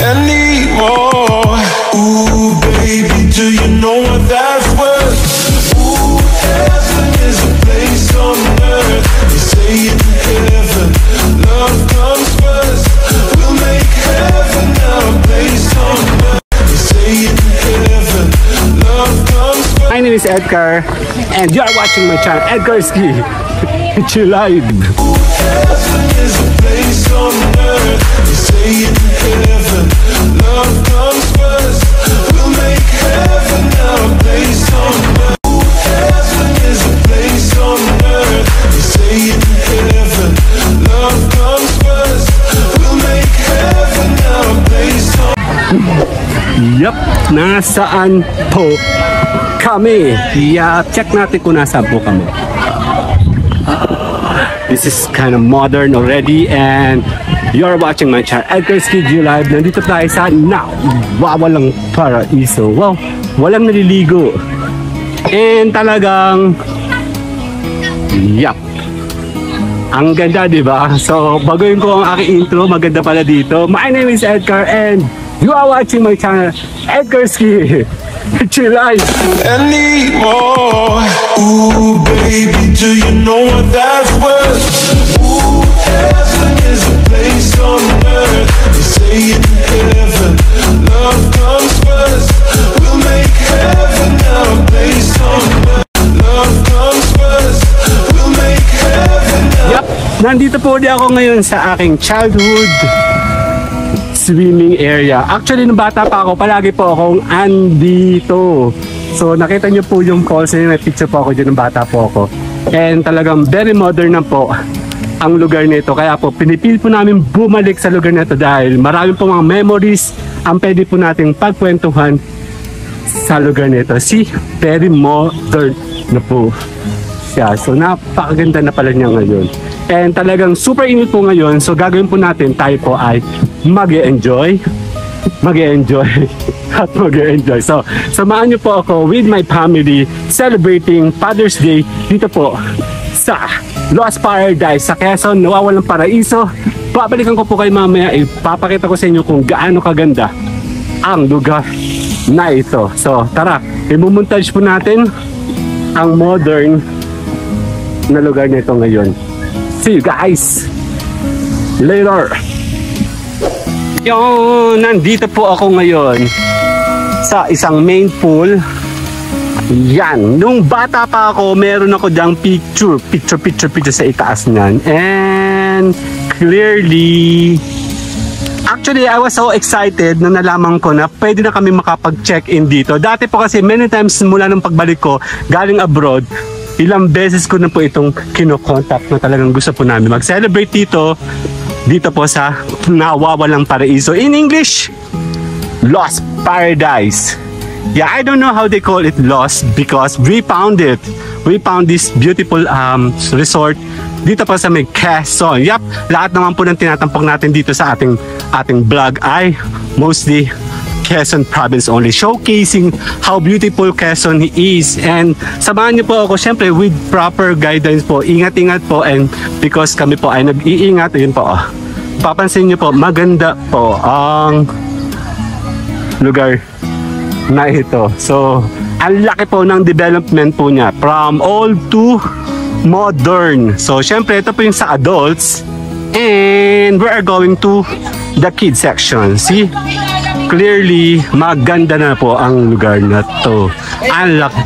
anymore. Ooh, baby, do you know what that's worth? Ooh, heaven is a place on earth. They say in heaven, love comes first. We'll make heaven a place on earth. They say in heaven, love comes first. My name is Edgar, and you are watching my channel, Edgarski. Chill live. Ooh, heaven is a place on earth. They say in heaven, love comes first. We'll make heaven a place on earth. Ooh, heaven is a place on earth. They say in heaven, love comes first. We'll make heaven a place on earth. Yup, nasaan po kami? Check natin kung nasaan po kami. This is kind of modern already, and you're watching my channel, Edgarski Live. Nandito tayo sa wawalang paraiso. Wow, walang naliligo. And talagang, yup, ang ganda, diba? So, baguhin ko ang aking intro. Maganda pala dito. My name is Edgar, and you are watching my channel, Edgarski Live. Anymore. Ooh, baby, do you know what that's worth? Ooh, heaven is a place on earth. They say in heaven, love comes first. We'll make heaven a place on earth. Love comes first. We'll make heaven a... Yup, nandito po ulit ako ngayon sa aking childhood swimming area. Actually, nung bata pa ako, palagi po akong andito. So, nakita nyo po yung falls na may picture po ako dyan nung bata po ako. And talagang very modern na po ang lugar nito. Kaya po, pinipil po namin bumalik sa lugar nito dahil marami po mga memories ang pwede po nating pagkwentuhan sa lugar nito. See, very modern na po siya. So, napakaganda na pala niya ngayon. And talagang super init po ngayon. So, gagawin po natin, tayo po ay mag-e-enjoy at mag-e-enjoy. So, samahan niyo po ako with my family celebrating Father's Day dito po sa Lost Paradise sa Quezon, Nawawalang Paraiso. Babalikan ko po kayo mamaya, ipapakita ko sa inyo kung gaano kaganda ang lugar na ito. So, tara, imumontage po natin ang modern na lugar nito ngayon. See you guys later. Yung nandito po ako ngayon sa isang main pool. Yan, nung bata pa ako, meron ako dyang picture sa itaas niyan. And clearly, actually I was so excited na nalaman ko na pwede na kami makapag-check-in dito. Dati po kasi many times mula nung pagbalik ko galing abroad, ilang beses ko na po itong kinokontak na talagang gusto po namin mag-celebrate dito po sa Nawawalang Paraiso. In English, Lost Paradise. Yeah, I don't know how they call it lost because we found it. We found this beautiful resort dito po sa may Quezon. Yup, lahat naman po ng tinatampok natin dito sa ating vlog ay mostly Quezon province only, showcasing how beautiful Quezon is. And samahan niyo po ako syempre with proper guidance po. Ingat-ingat po, and because kami po ay nag-iingat, ayun po, papansin niyo po, maganda po ang lugar na ito. So, ang laki po ng development po niya from old to modern. So, syempre ito po yung sa adults, and we are going to the kids section. See? Clearly, maganda na po ang lugar na to. Ang laki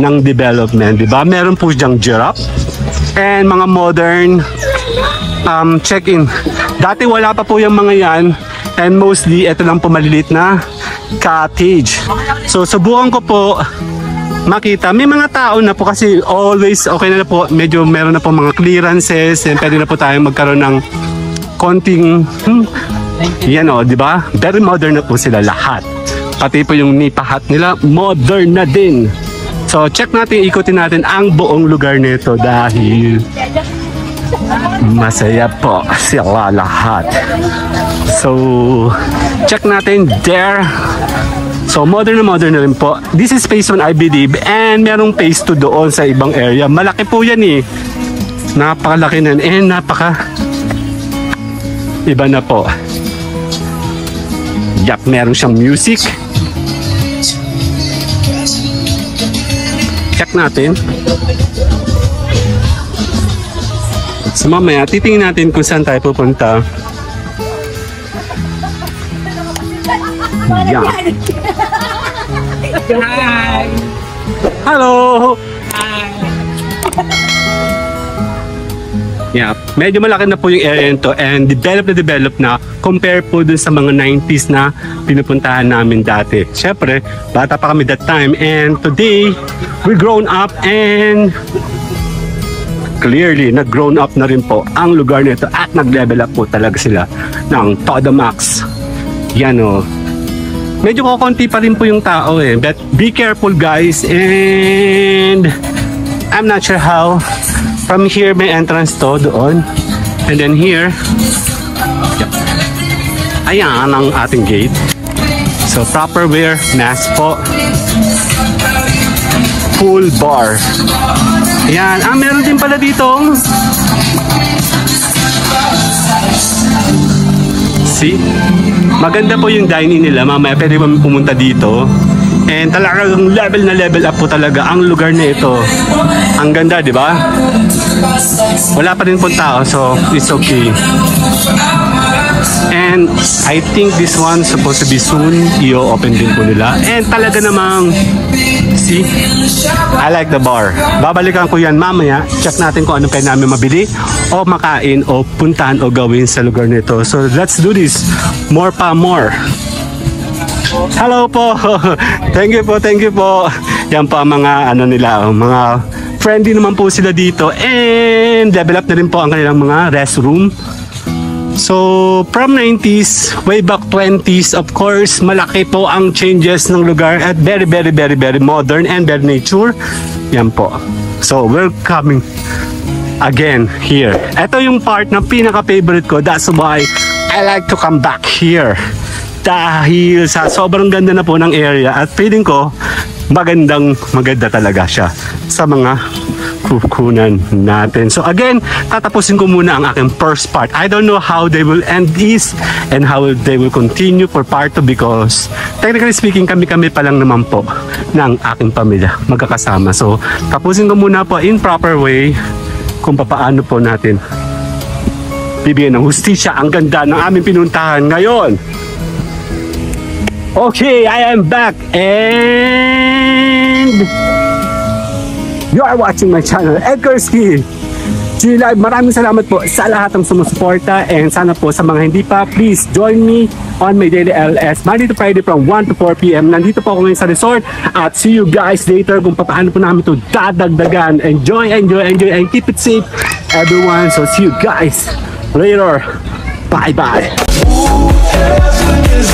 ng development, diba? Meron po siyang giraffe and mga modern check-in. Dati wala pa po yung mga yan, and mostly ito lang po maliliit na cottage. So, subukan ko po makita. May mga tao na po kasi always okay na po. Medyo meron na po mga clearances, and pwede na po tayong magkaroon ng konting yan o, di ba? Very modern na po sila lahat. Pati po yung nipahat nila, modern na din. So, check natin, ikutin natin ang buong lugar nito dahil masaya po sila lahat. So, check natin there. So, modern na rin po. This is phase 1, I believe. And merong phase 2 doon sa ibang area. Malaki po yan eh. Napakalaki na. And napaka iba na po. Yup, meron siyang music. Check natin. So mamaya, titingin natin kung saan tayo pupunta. Yeah. Hi! Hello! Hi! Yeah, medyo malaki na po yung area nito and develop na compare po dun sa mga 90s na pinupuntahan namin dati. Siyempre, bata pa kami that time and today, we grown up and clearly, nag-grown up na rin po ang lugar nito at nag-level up po talaga sila ng todo max. Yan o. Medyo kukunti pa rin po yung tao eh. But be careful guys and I'm not sure how. From here may entrance to doon. And then here, yep. Ayan ang ating gate. So proper wear, mask po. Full bar. Ayan. Meron din pala dito. See? Maganda po yung dining nila. Mamaya pwede mo pumunta dito. And talagang level up po talaga ang lugar na ito. Ang ganda, di ba? Wala pa rin po tao, so it's okay. And I think this one supposed to be soon. I-open din po nila. And talaga namang, see? I like the bar. Babalikan ko yan mamaya. Check natin kung ano pwede namin mabili o makain o puntahan o gawin sa lugar nito. So let's do this. More pa more. Hello po. Thank you po. Yan po ang mga ano nila, mga friendly naman po sila dito and develop na rin po ang kanilang mga restroom. So from 90s, way back 20s, of course, malaki po ang changes ng lugar at very modern and very nature. Yan po. So we're coming again here. Ito yung part na pinaka-favorite ko. That's why I like to come back here. Dahil sa sobrang ganda na po ng area at feeling ko maganda talaga siya sa mga kukunan natin. So again, tatapusin ko muna ang aking first part. I don't know how they will end this and how they will continue for part 2 because technically speaking, kami pa lang naman po ng aking pamilya magkakasama. So tapusin ko muna po in proper way kung paano po natin bibigyan ng hustisya ang ganda ng aming pinuntahan ngayon. Okay, I am back and you are watching my channel, Edgarski G-Live. Maraming salamat po sa lahat ng sumusuporta and sana po sa mga hindi pa, please join me on my daily LS Monday to Friday from 1 to 4 p.m. Nandito po ako ngayon sa resort at see you guys later kung paano po namin ito dadagdagan. Enjoy and keep it safe everyone. So see you guys later. Bye. Heaven is